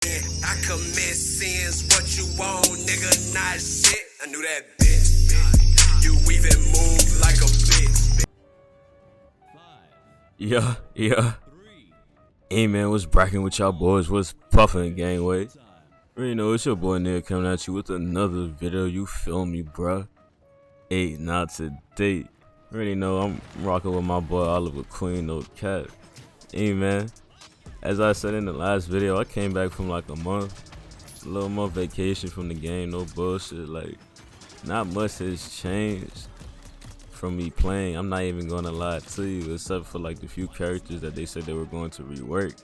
I commit sins, what you want, nigga, not shit. I knew that bitch. You even move like a bitch. Yeah. Hey man, what's bracking with y'all boys? What's puffin' gangway? You know, it's your boy Neir coming at you with another video, you feel me, bruh? Hey, not today. Already know I'm rocking with my boy Oliver Queen, no cap. Hey man, as I said in the last video, I came back from like a little month vacation from the game, no bullshit. Like, not much has changed from me playing. I'm not even gonna lie to you, except for like the few characters that they said they were going to rework.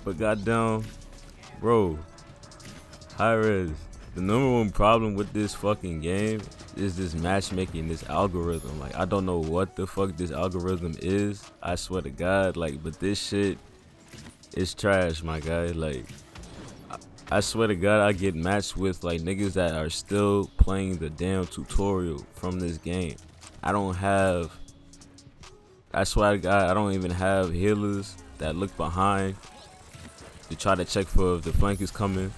But goddamn, bro, high-res, the number one problem with this fucking game is this matchmaking, this algorithm. Like, I don't know what the fuck this algorithm is, I swear to God. Like, but this shit is trash, my guy. Like, I swear to God, I get matched with like niggas that are still playing the damn tutorial from this game. I swear to God, I don't even have healers that look behind to try to check for if the flank is coming.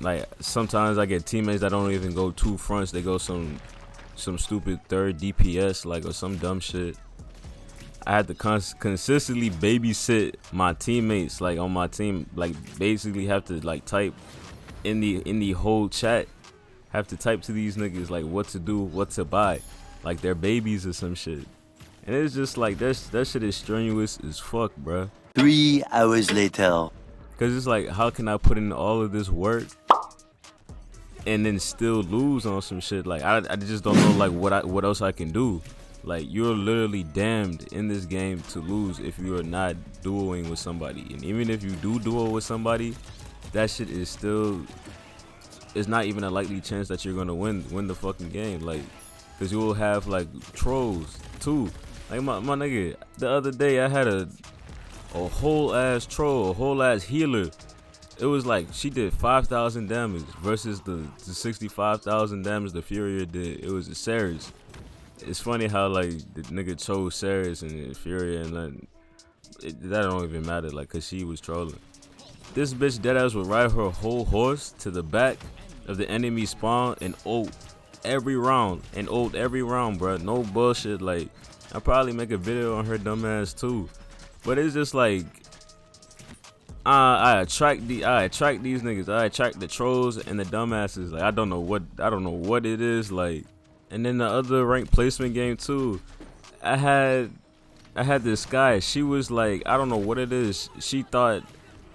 Like, sometimes I get teammates that don't even go two fronts, they go some stupid third DPS, like, or some dumb shit. I had to consistently babysit my teammates, like, on my team, like, basically have to like type in the whole chat, have to type to these niggas like what to do, what to buy, like they're babies or some shit. And it's just like that shit is strenuous as fuck, bruh. 3 hours later. Cause it's like, how can I put in all of this work and then still lose on some shit? Like, I just don't know like what else I can do. Like, you're literally damned in this game to lose if you are not duoing with somebody. And even if you do duo with somebody, that shit is still, it's not even a likely chance that you're gonna win the fucking game. Like, cause you will have like trolls too. Like my nigga, the other day I had a whole ass troll, a whole ass healer. It was like she did 5,000 damage versus the 65,000 damage the Furier did. It was a Ceres. It's funny how like the nigga chose Ceres and Fury, and then that don't even matter, like, cause she was trolling. This bitch deadass would ride her whole horse to the back of the enemy spawn and ult every round, bruh. No bullshit. Like, I'll probably make a video on her dumbass too. But it's just like, I attract these niggas. I attract the trolls and the dumbasses. Like, I don't know what it is, like. And then the other ranked placement game too, I had this guy. She was like, I don't know what it is. She thought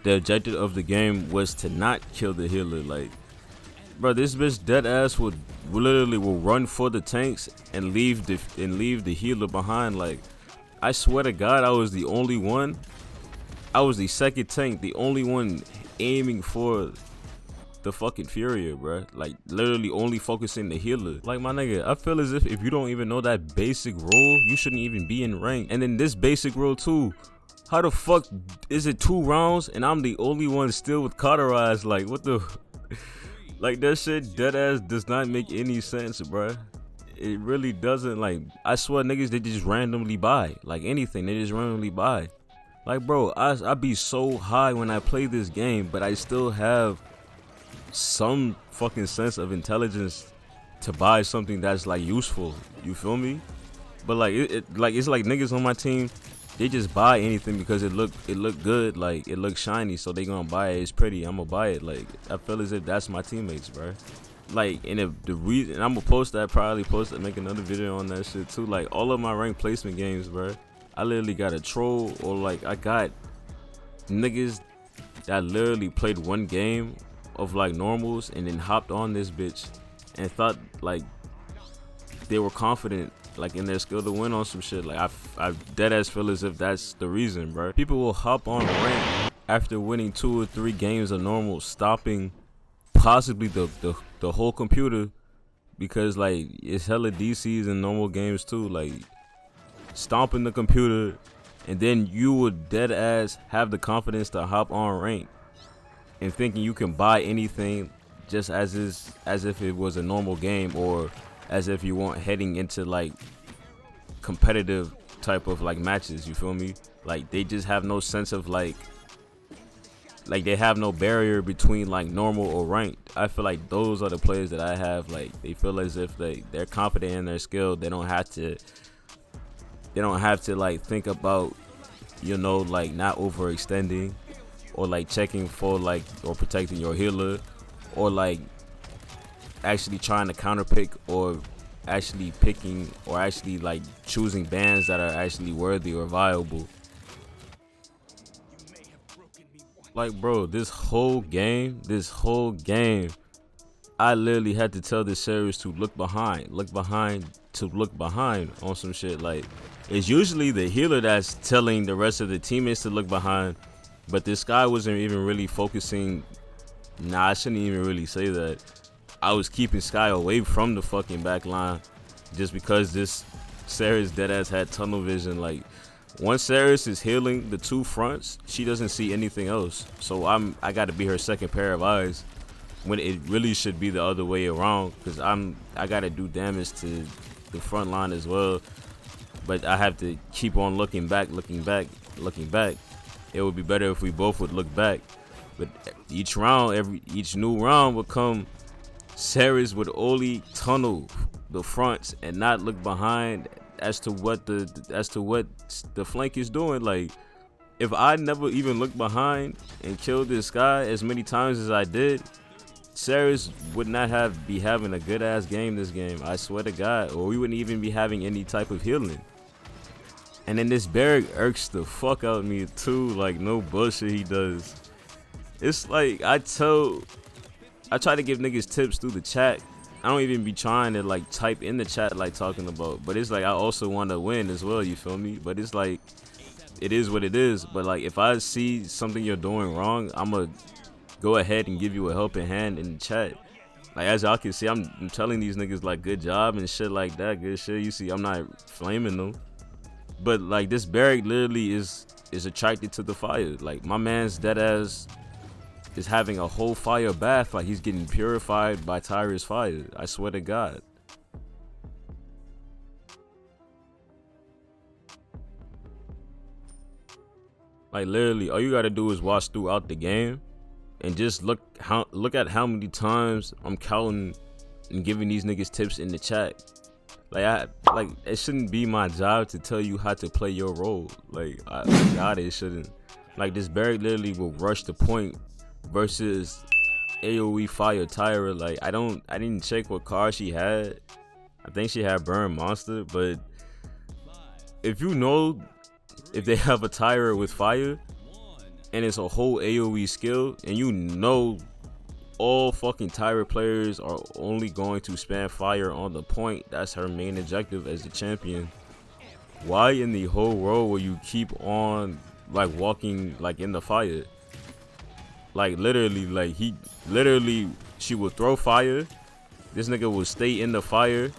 the objective of the game was to not kill the healer. Like, bro, this bitch dead ass would literally run for the tanks and leave the healer behind. Like, I swear to God, I was the only one. I was the second tank, the only one aiming for the fucking Furier, bruh. Like, literally only focusing the healer. Like, my nigga, I feel as if you don't even know that basic rule, you shouldn't even be in rank. And then this basic rule too, how the fuck is it 2 rounds and I'm the only one still with cauterized? Like, what the like, that shit dead ass does not make any sense, bruh. It really doesn't. Like, I swear niggas, they just randomly buy like anything. They just randomly buy. Like, bro, I be so high when I play this game, but I still have some fucking sense of intelligence to buy something that's like useful. You feel me? But like, it's like niggas on my team, they just buy anything because it look good, like it looks shiny, so they gonna buy it. It's pretty, I'm gonna buy it. Like, I feel as if that's my teammates, bro. Like, and if the reason, and I'm gonna post that, probably post it, make another video on that shit too. Like, all of my ranked placement games, bro, I literally got a troll, or like I got niggas that literally played one game of like normals and then hopped on this bitch and thought like they were confident like in their skill to win on some shit. Like, I dead ass feel as if that's the reason, bro. People will hop on rank after winning 2 or 3 games of normal, stopping possibly the whole computer, because like it's hella DCs in normal games too, like stomping the computer, and then you would dead ass have the confidence to hop on rank and thinking you can buy anything just as if it was a normal game, or as if you weren't heading into like competitive type of like matches. You feel me? Like, they just have no sense of like like they have no barrier between like normal or ranked. I feel like those are the players that I have. Like they feel as if they're confident in their skill. They don't have to like think about, you know, like not overextending or like checking for like or protecting your healer or like actually trying to counter pick or actually picking or actually like choosing bans that are actually worthy or viable. Like, bro, this whole game, I literally had to tell this series to look behind on some shit. Like, it's usually the healer that's telling the rest of the teammates to look behind, but this guy wasn't even really focusing. Nah, I shouldn't even really say that. I was keeping Sky away from the fucking back line just because this Series deadass had tunnel vision. Like, once Series is healing the two fronts, she doesn't see anything else. So I got to be her second pair of eyes when it really should be the other way around, because I got to do damage to the front line as well. But I have to keep on looking back. It would be better if we both would look back. But each new round would come, Series would only tunnel the fronts and not look behind as to what the flank is doing. Like, if I never even looked behind and killed this guy as many times as I did, Series would not be having a good ass game this game. I swear to God. Or we wouldn't even be having any type of healing. And then this Barrack irks the fuck out of me too. Like, no bullshit he does. It's like I try to give niggas tips through the chat. I don't even be trying to like type in the chat like talking about, but it's like I also want to win as well, you feel me? But it's like, it is what it is. But like, if I see something you're doing wrong, I'ma go ahead and give you a helping hand in the chat. Like, as y'all can see, I'm telling these niggas like good job and shit like that, good shit. You see, I'm not flaming them. But like, this Barrack literally is attracted to the fire. Like, my man's dead ass is having a whole fire bath. Like, he's getting purified by Tyra's fire. I swear to God. Like, literally, all you gotta do is watch throughout the game and just look at how many times I'm counting and giving these niggas tips in the chat. Like, it shouldn't be my job to tell you how to play your role. Like, God, it shouldn't. Like, this Barrack literally will rush the point versus AoE fire Tyra. Like, I didn't check what card she had. I think she had Burn Monster, but if you know if they have a Tyra with fire and it's a whole AoE skill, and you know all fucking Tyra players are only going to spam fire on the point, that's her main objective as the champion, why in the whole world will you keep on like walking like in the fire? Like, literally, like she would throw fire, this nigga would stay in the fire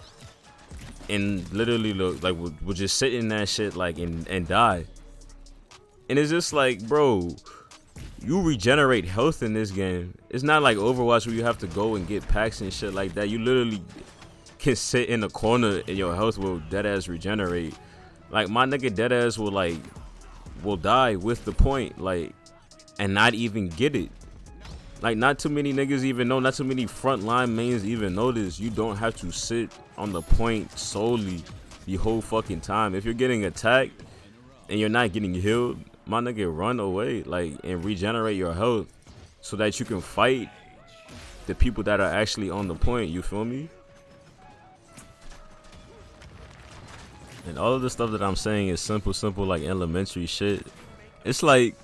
and literally like would just sit in that shit like and die. And it's just like, bro, you regenerate health in this game. It's not like Overwatch where you have to go and get packs and shit like that. You literally can sit in the corner and your health will deadass regenerate. Like, my nigga deadass will die with the point, like, and not even get it. Like, not too many niggas even know, not too many frontline mains even know this. You don't have to sit on the point solely the whole fucking time. If you're getting attacked and you're not getting healed, my nigga, run away, like, and regenerate your health so that you can fight the people that are actually on the point, you feel me? And all of the stuff that I'm saying is simple, like elementary shit. It's like,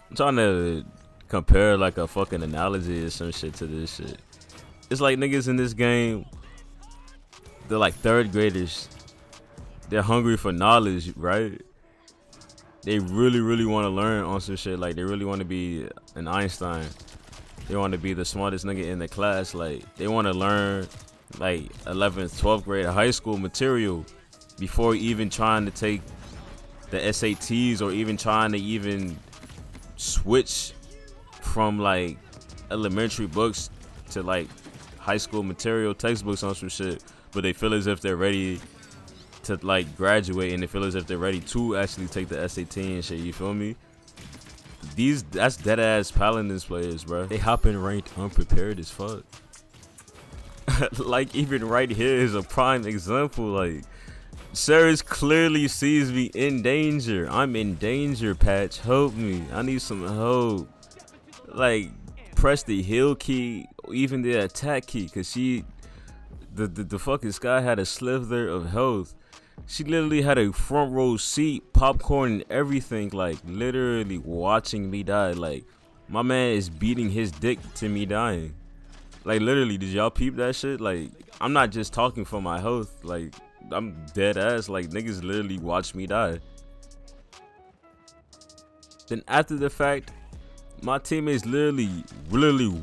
I'm trying to compare like a fucking analogy or some shit to this shit. It's like niggas in this game, they're like third graders. They're hungry for knowledge, right? They really want to learn on some shit. Like, they really want to be an Einstein. They want to be the smartest nigga in the class. Like, they want to learn like 11th, 12th grade high school material before even trying to take the SATs or even trying to even switch from like elementary books to like high school material textbooks on some shit. But they feel as if they're ready to like graduate, and they feel as if they're ready to actually take the SAT and shit, you feel me? that's dead ass Paladins players, bro. They hop in ranked unprepared as fuck. Like even right here is a prime example. Like Ceres clearly sees me in danger. I'm in danger, Patch. Help me. I need some help. Like press the heal key, even the attack key, cause the fucking Sky had a slither of health. She literally had a front row seat, popcorn and everything, like literally watching me die. Like my man is beating his dick to me dying. Like literally, did y'all peep that shit? Like I'm not just talking for my health. Like I'm dead ass. Like niggas literally watch me die. Then after the fact, my teammates literally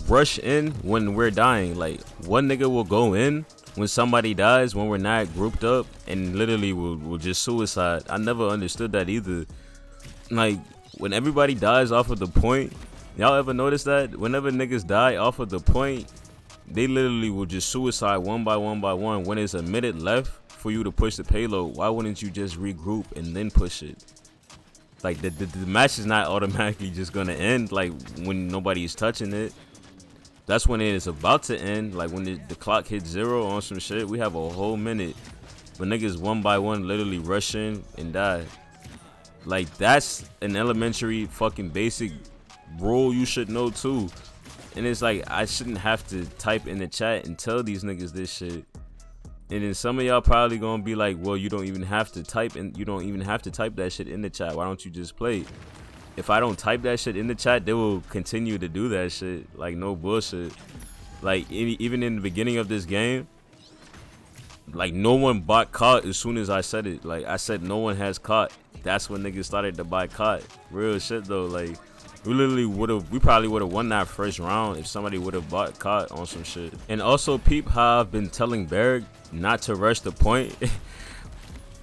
rush in when we're dying. Like one nigga will go in when somebody dies, when we're not grouped up, and literally will just suicide. I never understood that either. Like when everybody dies off of the point, y'all ever notice that? Whenever niggas die off of the point, they literally will just suicide one by one. When it's a minute left for you to push the payload, why wouldn't you just regroup and then push it? Like the match is not automatically just gonna end like when nobody's touching it. That's when it is about to end. Like when the clock hits 0 on some shit, we have a whole minute. But niggas one by one literally rush in and die. Like that's an elementary fucking basic rule you should know too. And it's like I shouldn't have to type in the chat and tell these niggas this shit. And then some of y'all probably gonna be like, well, you don't even have to type that shit in the chat. Why don't you just play? If I don't type that shit in the chat, they will continue to do that shit. Like no bullshit. Like even in the beginning of this game, like no one bought caught as soon as I said it. Like I said no one has caught. That's when niggas started to buy caught. Real shit though. Like we probably would have won that first round if somebody would have bought caught on some shit. And also peep how I've been telling Berg not to rush the point.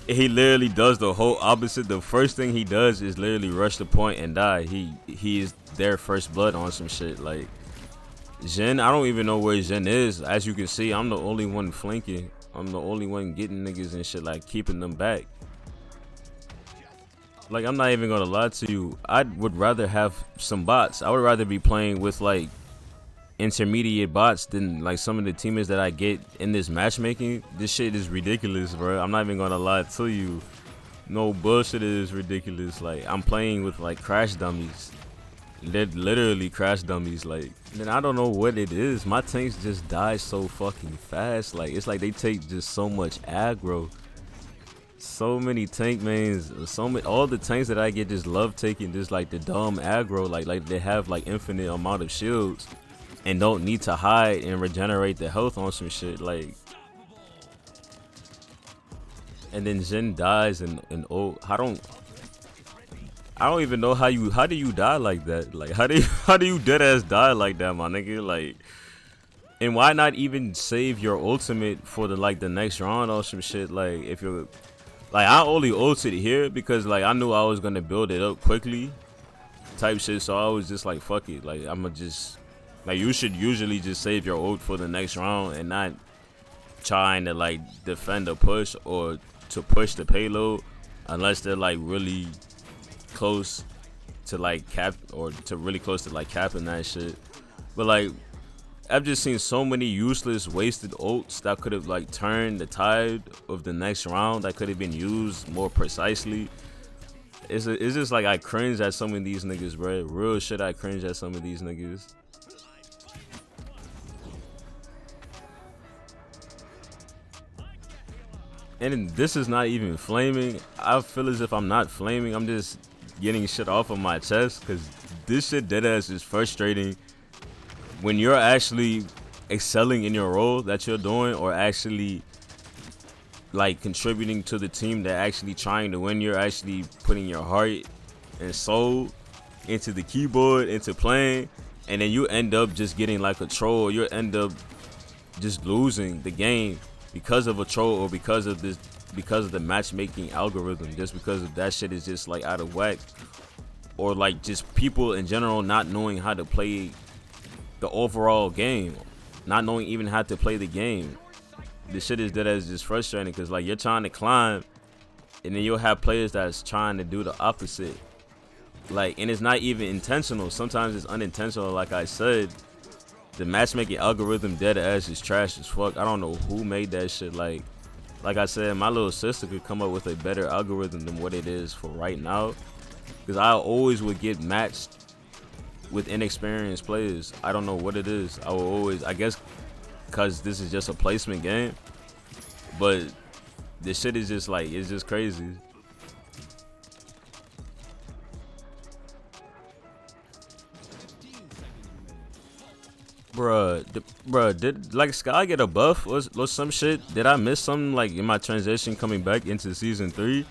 He literally does the whole opposite. The first thing he does is literally rush the point and die. He is their first blood on some shit. Like Jhin, I don't even know where Jhin is. As you can see, I'm the only one flanking. I'm the only one getting niggas and shit, like keeping them back. Like I'm not even gonna lie to you, I would rather have some bots. I would rather be playing with like intermediate bots than like some of the teammates that I get in this matchmaking. This shit is ridiculous, bro. I'm not even gonna lie to you. No bullshit, is ridiculous. Like I'm playing with like crash dummies. They're literally crash dummies. Like, man, I don't know what it is. My tanks just die so fucking fast. Like it's like they take just so much aggro. So many tank mains, all the tanks that I get just love taking just like the dumb aggro. Like they have like infinite amount of shields and don't need to hide and regenerate the health on some shit. Like, and then Jhin dies and oh, I don't even know how do you die like that? Like how do you dead ass die like that, my nigga? Like, and why not even save your ultimate for the next round or some shit? Like if you're like, I only ulted here because like I knew I was gonna build it up quickly type shit, so I was just like fuck it. Like I'ma just, like, you should usually just save your ult for the next round and not trying to like defend a push or to push the payload unless they're like really close to like cap or to really close to like capping that shit. But like I've just seen so many useless wasted ults that could have like turned the tide of the next round, that could have been used more precisely. It's just like I cringe at some of these niggas, bro. Real shit, I cringe at some of these niggas. And this is not even flaming. I feel as if I'm not flaming. I'm just getting shit off of my chest because this shit deadass is frustrating. When you're actually excelling in your role that you're doing, or actually like contributing to the team, that actually trying to win, you're actually putting your heart and soul into the keyboard, into playing, and then you end up just getting like a troll. You end up just losing the game because of a troll, or because of the matchmaking algorithm, just because of that shit is just like out of whack, or like just people in general not knowing how to play the overall game, not knowing even how to play the game. This shit is just frustrating because like you're trying to climb and then you'll have players that's trying to do the opposite. Like, and it's not even intentional. Sometimes it's unintentional. Like I said, the matchmaking algorithm dead ass is trash as fuck. I don't know who made that shit. Like I said, my little sister could come up with a better algorithm than what it is for right now. Because I always would get matched with inexperienced players. I don't know what it is. I will always, I guess, because this is just a placement game. But this shit is just like, it's just crazy. Bruh, did like Sky get a buff or some shit? Did I miss something like in my transition coming back into season 3?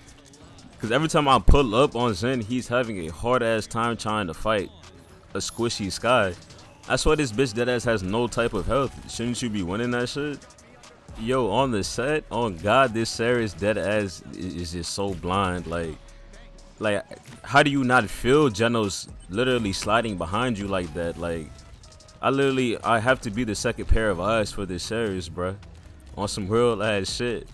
Cause every time I pull up on Zen, he's having a hard ass time trying to fight a squishy Sky. I swear this bitch deadass has no type of health. Shouldn't you be winning that shit? Yo, on the set, on God, this Sarah's deadass is just so blind. Like, how do you not feel Geno's literally sliding behind you like that? Like, I have to be the second pair of eyes for this series, bruh. On some real ass shit.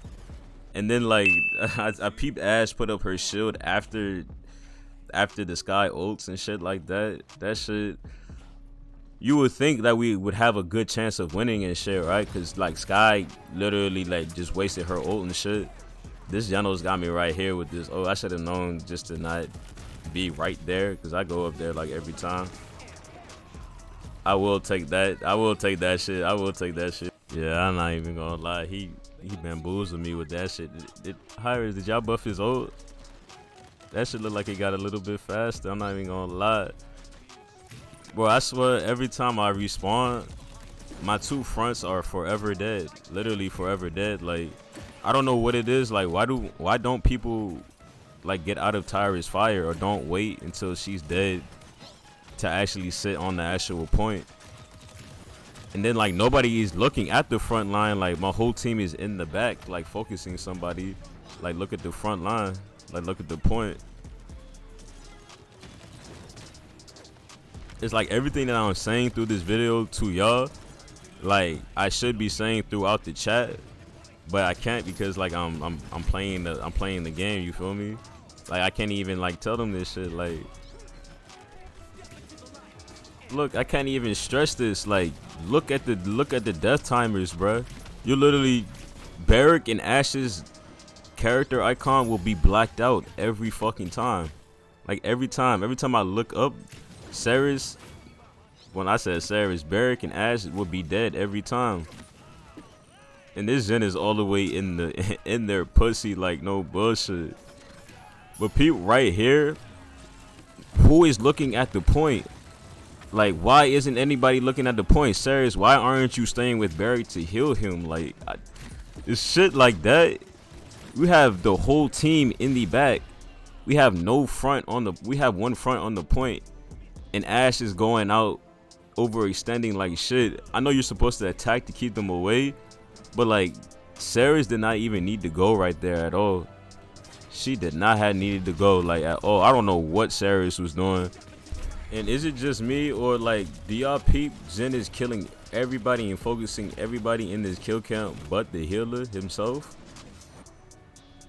And then like I peeped Ash put up her shield after the Sky ults and shit like that. That shit, you would think that we would have a good chance of winning and shit, right? Cause like Sky literally like just wasted her ult and shit. This Geno's got me right here with this. Oh, I should have known just to not be right there, cause I go up there like every time. I will take that. I will take that shit. I will take that shit. Yeah, I'm not even gonna lie. He bamboozled me with that shit. Hires, did y'all buff his ult? That shit look like it got a little bit faster. I'm not even gonna lie. Bro, I swear every time I respawn, my 2 fronts are forever dead. Literally forever dead. Like, I don't know what it is. Like, why don't people like get out of Tyra's fire or don't wait until she's dead to actually sit on the actual point? And then like nobody is looking at the front line. Like my whole team is in the back, like focusing somebody. Like look at the front line, like look at the point. It's like everything that I'm saying through this video to y'all, like I should be saying throughout the chat, but I can't because like I'm playing the game, you feel me? Like I can't even like tell them this shit. Like, look, I can't even stress this. Like, look at the death timers, bruh. You literally, Barrack and Ash's character icon will be blacked out every fucking time. Like every time I look up, Sarah's, when I said Sarah's, Barrack and Ash will be dead every time. And this Zen is all the way in their pussy, like no bullshit. But people right here, who is looking at the point? Like, why isn't anybody looking at the point? Serious, why aren't you staying with Barry to heal him? Like, it's shit like that. We have the whole team in the back. We have no front on the. We have one front on the point, and Ash is going out, overextending like shit. I know you're supposed to attack to keep them away, but like, Sarah's did not even need to go right there at all. She did not have needed to go like at all. I don't know what Sarah's was doing. And is it just me, or like, do y'all peep Zen is killing everybody and focusing everybody in this kill count but the healer himself?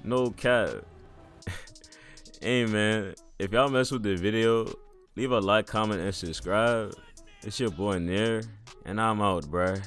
No cap. Hey man, if y'all mess with the video, leave a like, comment, and subscribe. It's your boy Neir, and I'm out, bruh.